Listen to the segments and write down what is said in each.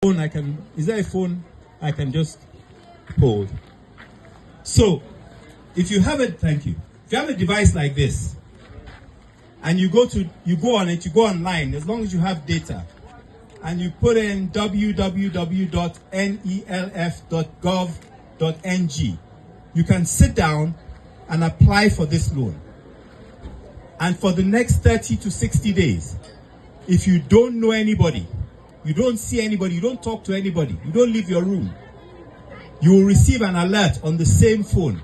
Is there a phone I can just hold? So, if you have thank you. If you have a device like this, and you go online, as long as you have data, and you put in www.nelf.gov.ng, you can sit down and apply for this loan. And for the next 30 to 60 days, if you don't know anybody, you don't see anybody, you don't talk to anybody, you don't leave your room, you will receive an alert on the same phone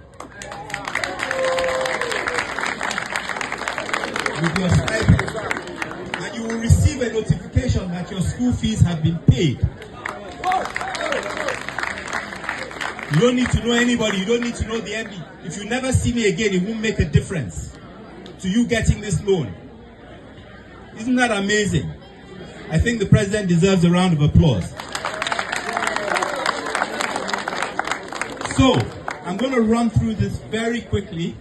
with your stipend, and you will receive a notification that your school fees have been paid. You don't need to know anybody, you don't need to know the MD. If you never see me again, it won't make a difference to you getting this loan. Isn't that amazing? I think the president deserves a round of applause. So, I'm going to run through this very quickly,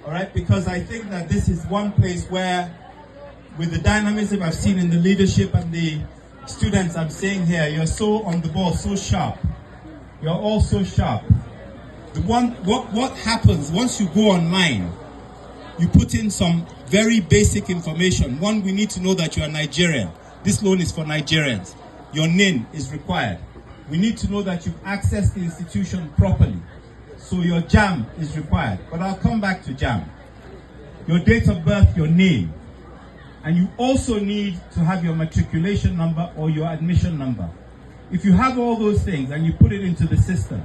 all right, because I think that this is one place where, with the dynamism I've seen in the leadership and the students I'm seeing here, you're so on the ball, so sharp. You're all so sharp. What happens once you go online, you put in some very basic information. One, we need to know that you are Nigerian. This loan is for Nigerians. Your NIN is required. We need to know that you've accessed the institution properly. So your JAM is required. But I'll come back to JAM. Your date of birth, your name. And you also need to have your matriculation number or your admission number. If you have all those things and you put it into the system,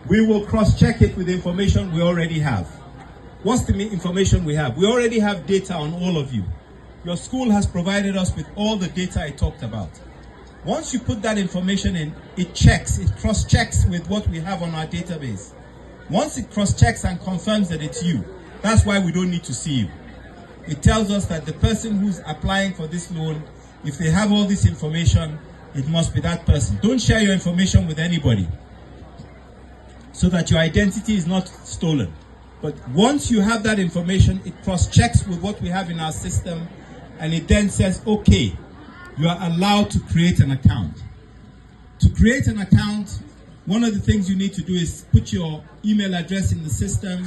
we will cross-check it with the information we already have. What's the information we have? We already have data on all of you. Your school has provided us with all the data I talked about. Once you put that information in, it cross-checks with what we have on our database. Once it cross-checks and confirms that it's you, that's why we don't need to see you. It tells us that the person who's applying for this loan, if they have all this information, it must be that person. Don't share your information with anybody so that your identity is not stolen. But once you have that information, it cross-checks with what we have in our system, and it then says, okay, you are allowed to create an account. To create an account, one of the things you need to do is put your email address in the system,